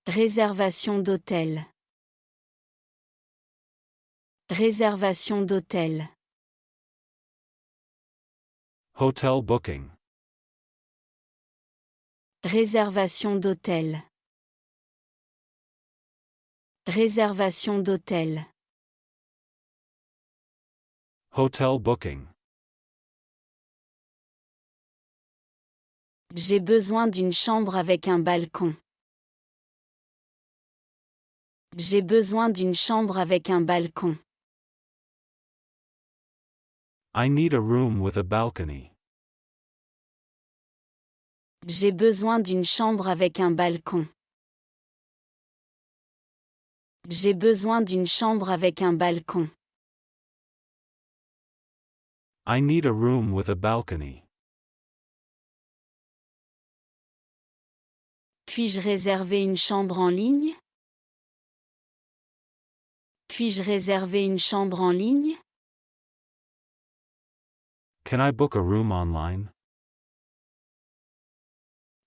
Réservation d'hôtel. Réservation d'hôtel. Hotel booking. Réservation d'hôtel. Réservation d'hôtel. Hotel booking. J'ai besoin d'une chambre avec un balcon. J'ai besoin d'une chambre avec un balcon. I need a room with a balcony. J'ai besoin d'une chambre avec un balcon. J'ai besoin d'une chambre avec un balcon. I need a room with a balcony. Puis-je réserver une chambre en ligne? Puis-je réserver une chambre en ligne? Can I book a room online?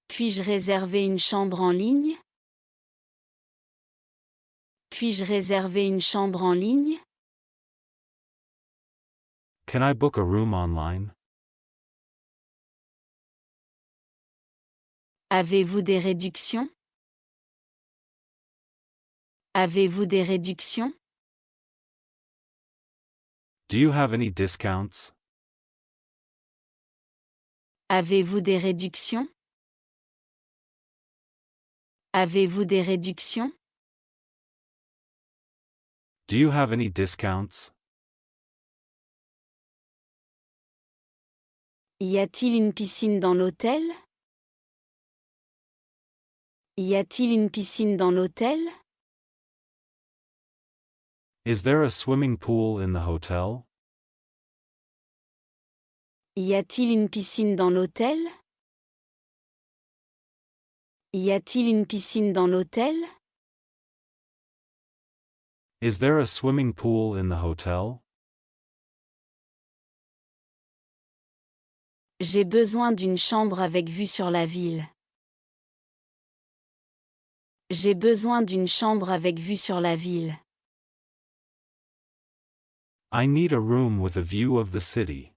Puis-je réserver une chambre en ligne? Puis-je réserver une chambre en ligne? Can I book a room online? Avez-vous des réductions? Avez-vous des réductions? Do you have any discounts? Avez-vous des réductions? Avez-vous des réductions? Do you have any discounts? Y a-t-il une piscine dans l'hôtel? Y a-t-il une piscine dans l'hôtel? Is there a swimming pool in the hotel? Y a-t-il une piscine dans l'hôtel? Y a-t-il une piscine dans l'hôtel? Is there a swimming pool in the hotel? J'ai besoin d'une chambre avec vue sur la ville. J'ai besoin d'une chambre avec vue sur la ville. I need a room with a view of the city.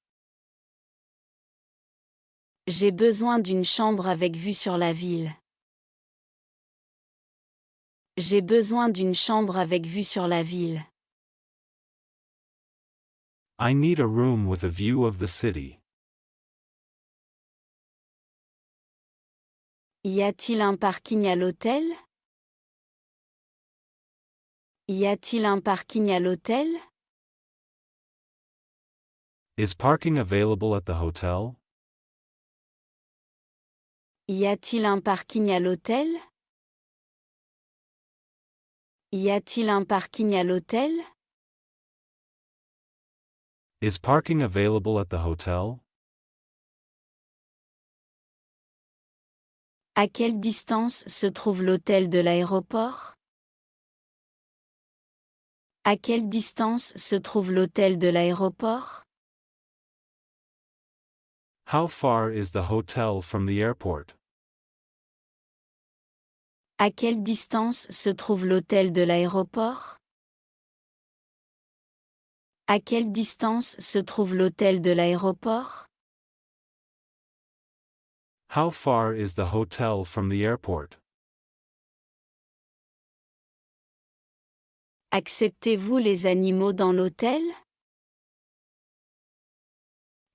J'ai besoin d'une chambre avec vue sur la ville. J'ai besoin d'une chambre avec vue sur la ville. I need a room with a view of the city. Y a-t-il un parking à l'hôtel? Y a-t-il un parking à l'hôtel? Is parking available at the hotel? Y a-t-il un parking à l'hôtel? Y a-t-il un parking à l'hôtel? Is parking available at the hotel? À quelle distance se trouve l'hôtel de l'aéroport? À quelle distance se trouve l'hôtel de l'aéroport? How far is the hotel from the airport? À quelle distance se trouve l'hôtel de l'aéroport? À quelle distance se trouve l'hôtel de l'aéroport? How far is the hotel from the airport? Acceptez-vous les animaux dans l'hôtel?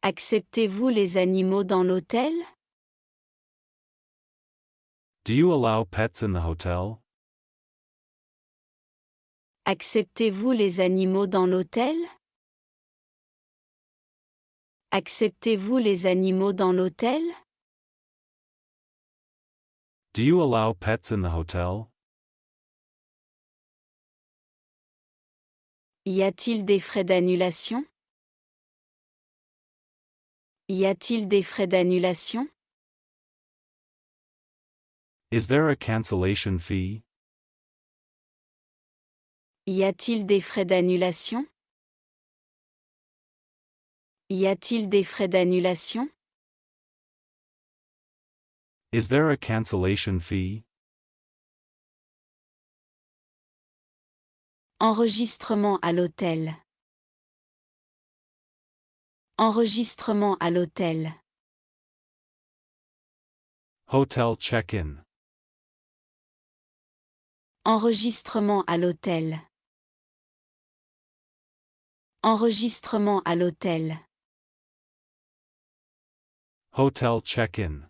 Acceptez-vous les animaux dans l'hôtel? Do you allow pets in the hotel? Acceptez-vous les animaux dans l'hôtel? Acceptez-vous les animaux dans l'hôtel? Do you allow pets in the hotel? Y a-t-il des frais d'annulation? Y a-t-il des frais d'annulation? Is there a cancellation fee? Y a-t-il des frais d'annulation? Y a-t-il des frais d'annulation? Is there a cancellation fee? Enregistrement à l'hôtel. Enregistrement à l'hôtel. Hotel check-in. Enregistrement à l'hôtel. Enregistrement à l'hôtel. Hotel check-in.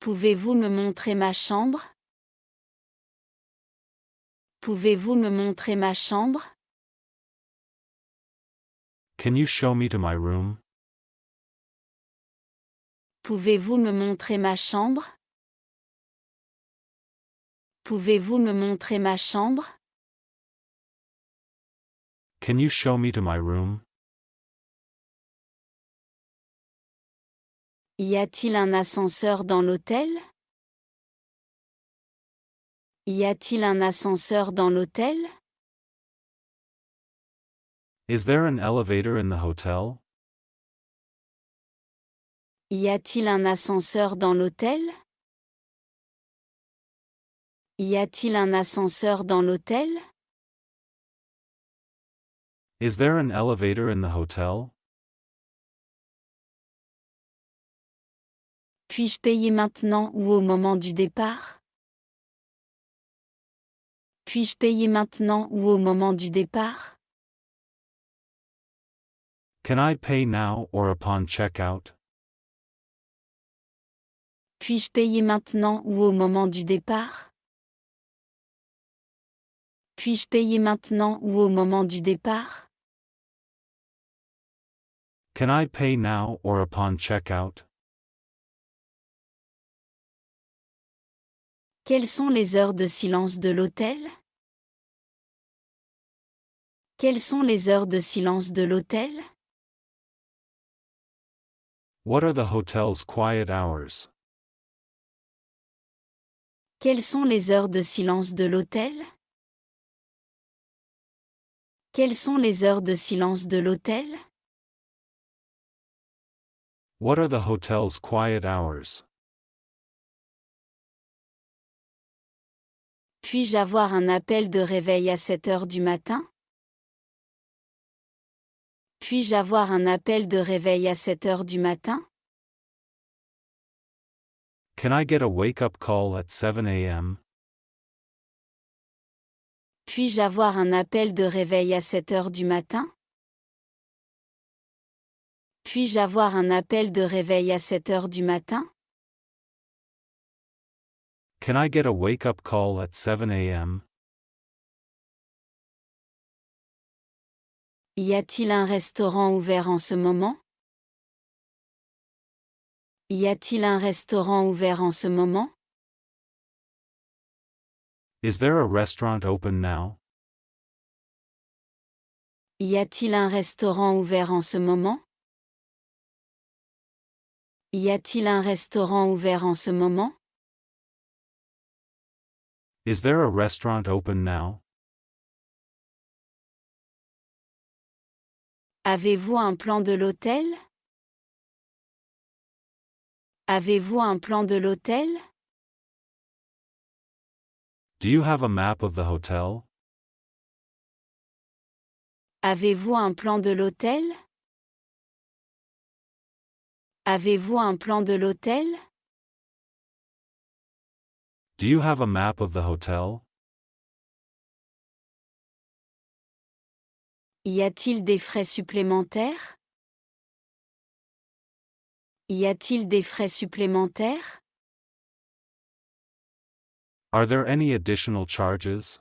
Pouvez-vous me montrer ma chambre? Pouvez-vous me montrer ma chambre? Can you show me to my room? Pouvez-vous me montrer ma chambre? Pouvez-vous me montrer ma chambre? Can you show me to my room? Y a-t-il un ascenseur dans l'hôtel? Y a-t-il un ascenseur dans l'hôtel? Is there an elevator in the hotel? Y a-t-il un ascenseur dans l'hôtel? Y a-t-il un ascenseur dans l'hôtel? Is there an elevator in the hotel? Puis-je payer maintenant ou au moment du départ? Puis-je payer maintenant ou au moment du départ? Can I pay now or upon checkout? Puis-je payer maintenant ou au moment du départ? Puis-je payer maintenant ou au moment du départ? Can I pay now or upon checkout? Quelles sont les heures de silence de l'hôtel? Quelles sont les heures de silence de l'hôtel? What are the hotel's quiet hours? Quelles sont les heures de silence de l'hôtel? Quelles sont les heures de silence de l'hôtel? What are the hotel's quiet hours? Puis-je avoir un appel de réveil à 7 heures du matin? Puis-je avoir un appel de réveil à 7 heures du matin? Can I get a wake-up call at 7 a.m.? Puis-je avoir un appel de réveil à 7 heures du matin? Puis-je avoir un appel de réveil à 7 heures du matin? Can I get a wake-up call at 7 a.m.? Y a-t-il un restaurant ouvert en ce moment? Y a-t-il un restaurant ouvert en ce moment? Is there a restaurant open now? Y a-t-il un restaurant ouvert en ce moment? Y a-t-il un restaurant ouvert en ce moment? Is there a restaurant open now? Avez-vous un plan de l'hôtel? Avez-vous un plan de l'hôtel? Do you have a map of the hotel? Avez-vous un plan de l'hôtel? Avez-vous un plan de l'hôtel? Do you have a map of the hotel? Y a-t-il des frais supplémentaires? Y a-t-il des frais supplémentaires? Are there any additional charges?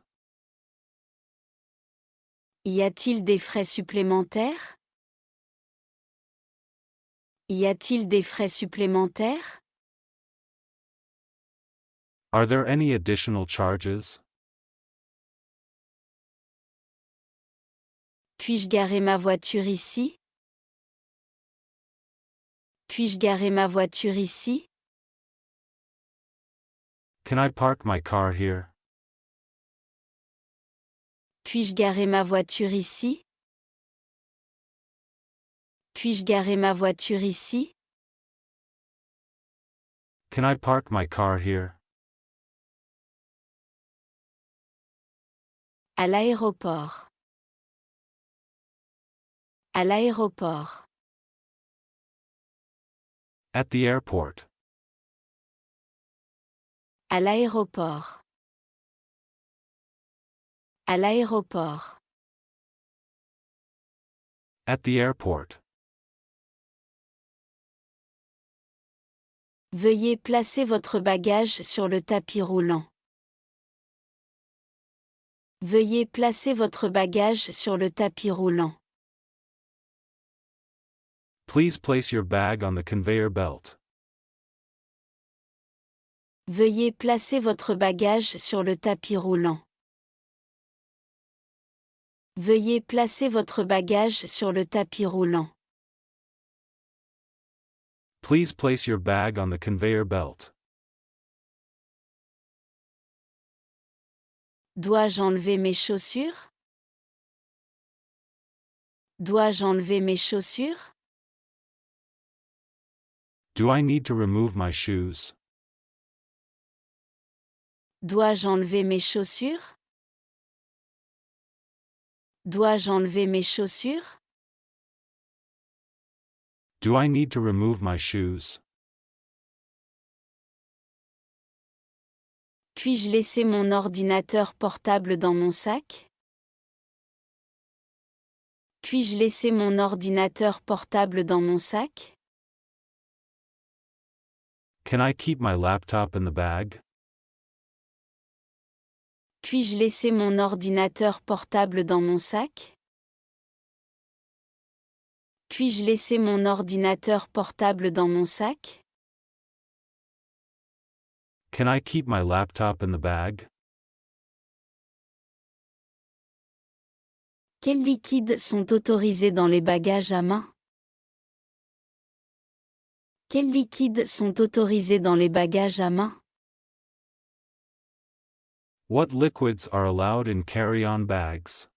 Y a-t-il des frais supplémentaires? Y a-t-il des frais supplémentaires? Are there any additional charges? Puis-je garer ma voiture ici? Puis-je garer ma voiture ici? Can I park my car here? Puis-je garer ma voiture ici? Puis-je garer ma voiture ici? Can I park my car here? À l'aéroport. À l'aéroport. At the airport. À l'aéroport. À l'aéroport. At the airport. Veuillez placer votre bagage sur le tapis roulant. Veuillez placer votre bagage sur le tapis roulant. Please place your bag on the conveyor belt. Veuillez placer votre bagage sur le tapis roulant. Veuillez placer votre bagage sur le tapis roulant. Please place your bag on the conveyor belt. Dois-je enlever mes chaussures? Dois-je enlever mes chaussures? Do I need to remove my shoes? Dois-je enlever mes chaussures? Dois-je enlever mes chaussures? Do I need to remove my shoes? Puis-je laisser mon ordinateur portable dans mon sac? Puis-je laisser mon ordinateur portable dans mon sac? Can I keep my laptop in the bag? Puis-je laisser mon ordinateur portable dans mon sac? Puis-je laisser mon ordinateur portable dans mon sac? Can I keep my laptop in the bag? Quels liquides sont autorisés dans les bagages à main? Quels liquides sont autorisés dans les bagages à main? What liquids are allowed in carry-on bags?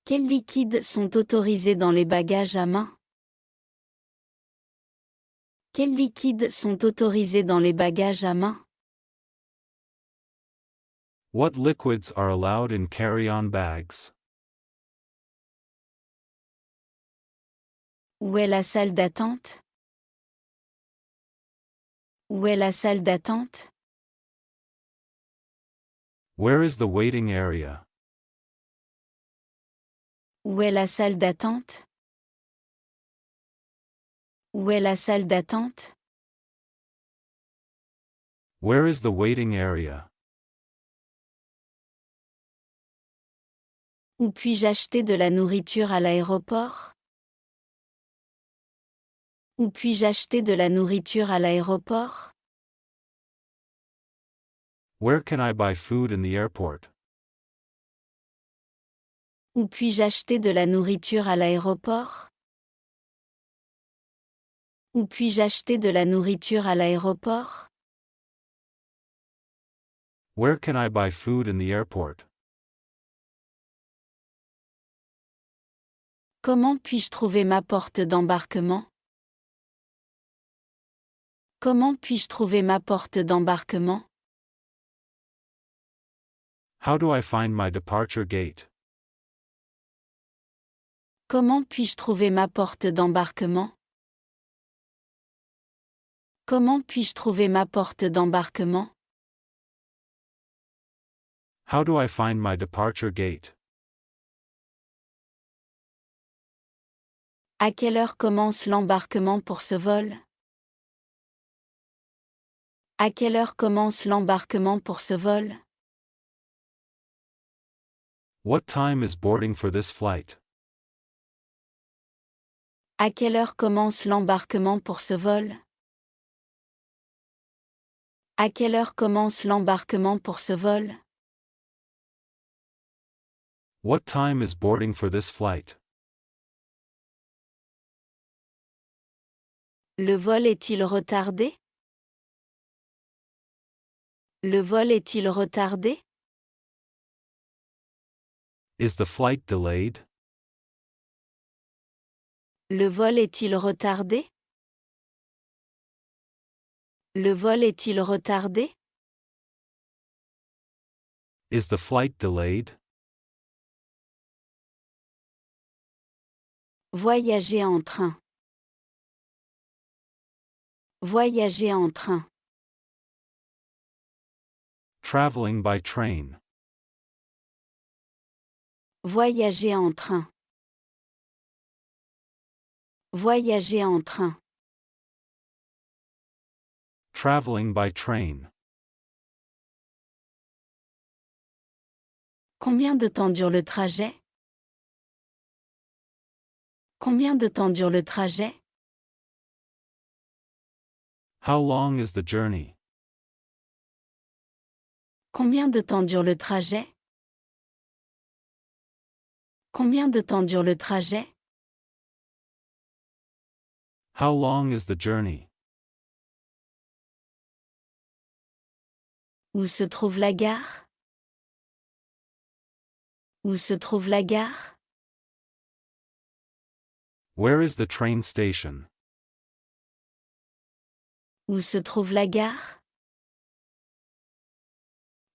Quels liquides sont autorisés dans les bagages à main? Quels liquides sont autorisés dans les bagages à main? What liquids are allowed in carry-on bags? Où est la salle d'attente? Où est la salle d'attente? Where is the waiting area? Où est la salle d'attente? Où est la salle d'attente? Where is the waiting area? Où puis-je acheter de la nourriture à l'aéroport? Où puis-je acheter de la nourriture à l'aéroport? Where can I buy food in the airport? Où puis-je acheter de la nourriture à l'aéroport? Où puis-je acheter de la nourriture à l'aéroport? Where can I buy food in the airport? Comment puis-je trouver ma porte d'embarquement? Comment puis-je trouver ma porte d'embarquement? How do I find my departure gate? Comment puis-je trouver ma porte d'embarquement? Comment puis-je trouver ma porte d'embarquement? How do I find my departure gate? À quelle heure commence l'embarquement pour ce vol? À quelle heure commence l'embarquement pour ce vol? What time is boarding for this flight? À quelle heure commence l'embarquement pour ce vol? À quelle heure commence l'embarquement pour ce vol? What time is boarding for this flight? Le vol est-il retardé? Le vol est-il retardé? Is the flight delayed? Le vol est-il retardé? Le vol est-il retardé? Is the flight delayed? Voyager en train. Voyager en train. Traveling by train. Voyager en train. Voyager en train. Traveling by train. Combien de temps dure le trajet? Combien de temps dure le trajet? How long is the journey? Combien de temps dure le trajet? Combien de temps dure le trajet? How long is the journey? Où se trouve la gare? Où se trouve la gare? Where is the train station? Où se trouve la gare?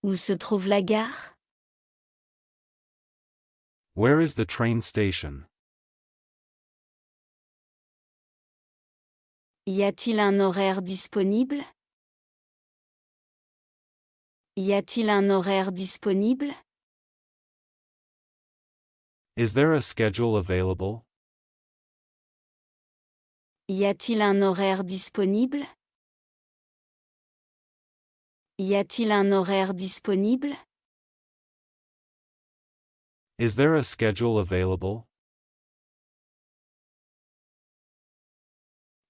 Où se trouve la gare? Where is the train station? Y a-t-il un horaire disponible? Y a-t-il un horaire disponible? Is there a schedule available? Y a-t-il un horaire disponible? Y a-t-il un horaire disponible? Is there a schedule available?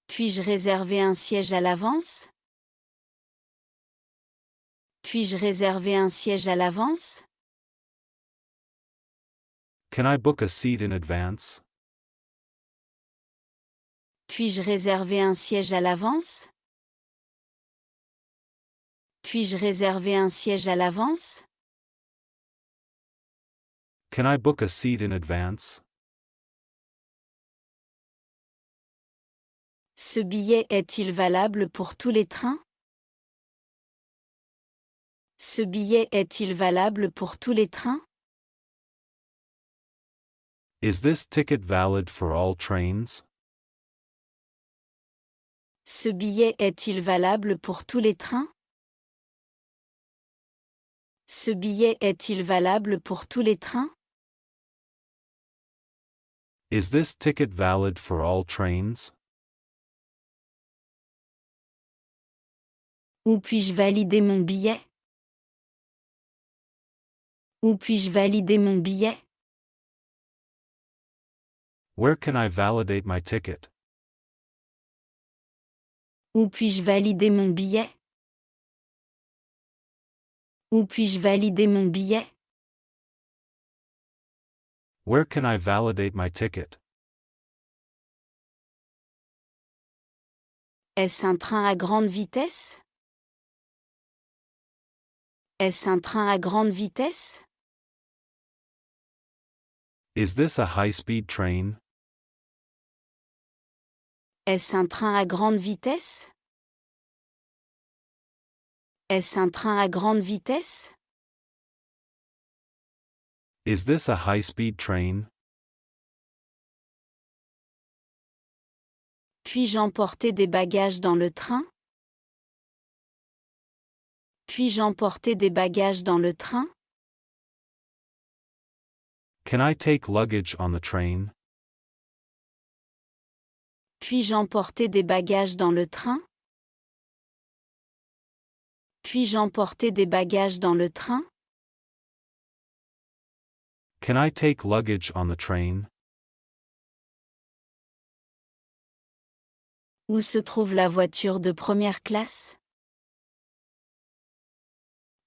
Puis-je réserver un siège à l'avance? Puis-je réserver un siège à l'avance? Can I book a seat in advance? Puis-je réserver un siège à l'avance? Puis-je réserver un siège à l'avance? Can I book a seat in advance? Ce billet est-il valable pour tous les trains? Ce billet est-il valable pour tous les trains? Is this ticket valid for all trains? Ce billet est-il valable pour tous les trains? Ce billet est-il valable pour tous les trains? Is this ticket valid for all trains? Où puis-je valider mon billet? Où puis-je valider mon billet? Where can I validate my ticket? Où puis-je valider mon billet? Où puis-je valider mon billet? Where can I validate my ticket? Est-ce un train à grande vitesse? Est-ce un train à grande vitesse? Is this a high-speed train? Est-ce un train à grande vitesse? Est-ce un train à grande vitesse? Is this a high-speed train? Puis-je emporter des bagages dans le train? Puis-je emporter des bagages dans le train? Can I take luggage on the train? Puis-je emporter des bagages dans le train? Puis-je emporter des bagages dans le train? Can I take luggage on the train? Où se trouve la voiture de première classe?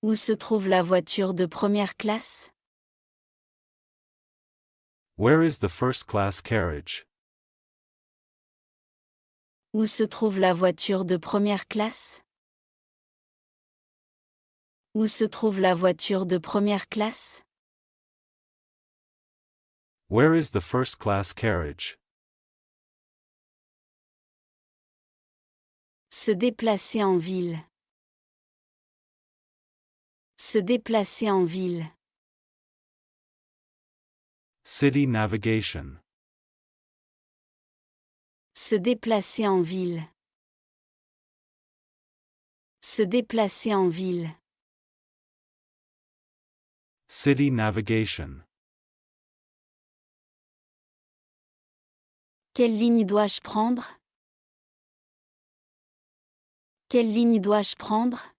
Où se trouve la voiture de première classe? Where is the first-class carriage? Où se trouve la voiture de première classe? Où se trouve la voiture de première classe? Where is the first-class carriage? Se déplacer en ville. Se déplacer en ville. City navigation. Se déplacer en ville. Se déplacer en ville. City navigation. Quelle ligne dois-je prendre? Quelle ligne dois-je prendre?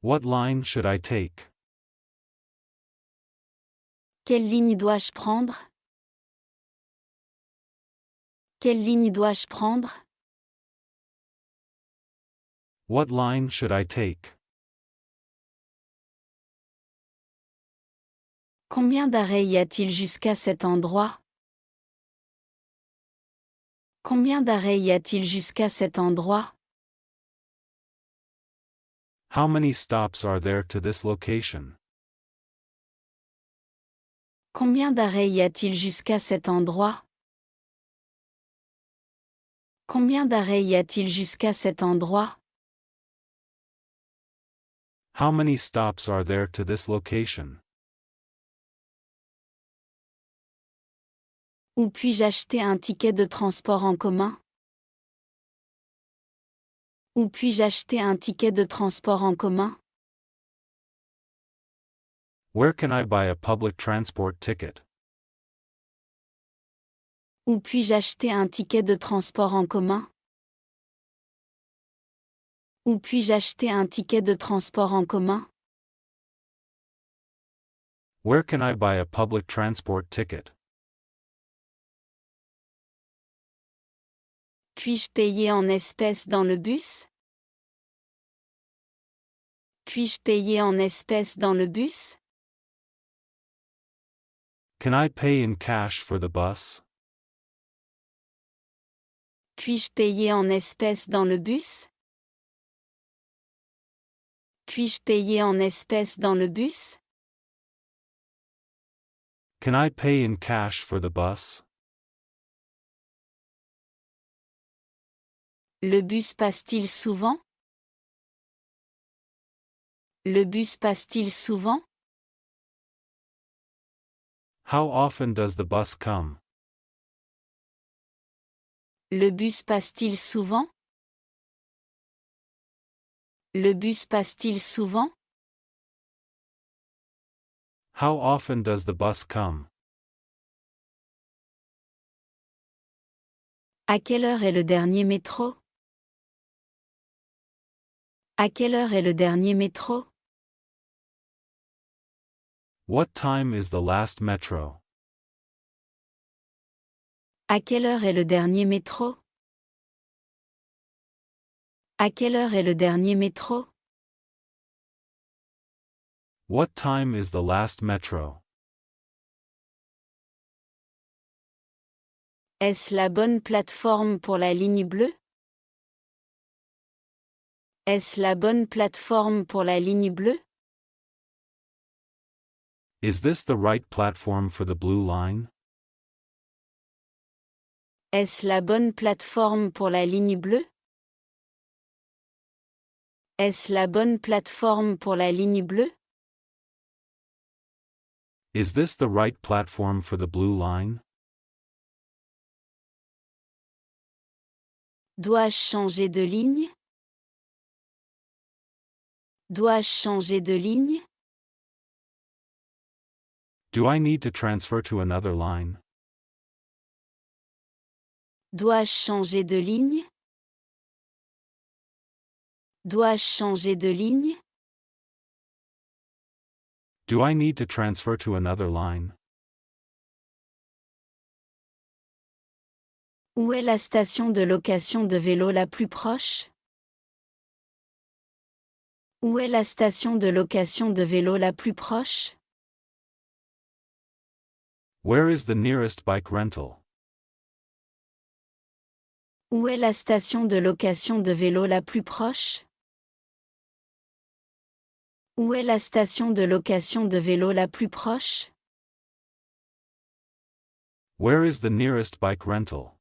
What line should I take? Quelle ligne dois-je prendre? Quelle ligne dois-je prendre? What line should I take? Combien d'arrêts y a-t-il jusqu'à cet endroit? Combien d'arrêts y a-t-il jusqu'à cet endroit? How many stops are there to this location? Combien d'arrêts y a-t-il jusqu'à cet endroit? Combien d'arrêts y a-t-il jusqu'à cet endroit? How many stops are there to this location? Où puis-je acheter un ticket de transport en commun? Où puis-je acheter un ticket de transport en commun? Where can I buy a public transport ticket? Où puis-je acheter un ticket de transport en commun? Où puis-je acheter un ticket de transport en commun? Where can I buy a public transport ticket? Puis-je payer en espèces dans le bus? Puis-je payer en espèces dans le bus? Can I pay in cash for the bus? Puis-je payer en espèces dans le bus? Puis-je payer en espèces dans le bus? Can I pay in cash for the bus? Le bus passe-t-il souvent? Le bus passe-t-il souvent? How often does the bus come? Le bus passe-t-il souvent? Le bus passe-t-il souvent? How often does the bus come? À quelle heure est le dernier métro? À quelle heure est le dernier métro? What time is the last metro? À quelle heure est le dernier métro? À quelle heure est le dernier métro? What time is the last metro? Est-ce la bonne plateforme pour la ligne bleue? Est-ce la bonne plateforme pour la ligne bleue? Is this the right platform for the blue line? Est-ce la bonne plateforme pour la ligne bleue? Est-ce la bonne plateforme pour la ligne bleue? Is this the right platform for the blue line? Dois-je changer de ligne? Dois-je changer de ligne? Do I need to transfer to another line? Dois-je changer de ligne? Dois-je changer de ligne? Do I need to transfer to another line? Où est la station de location de vélo la plus proche? Où est la station de location de vélo la plus proche? Where is the nearest bike rental? Où est la station de location de vélo la plus proche? Où est la station de location de vélo la plus proche? Where is the nearest bike rental?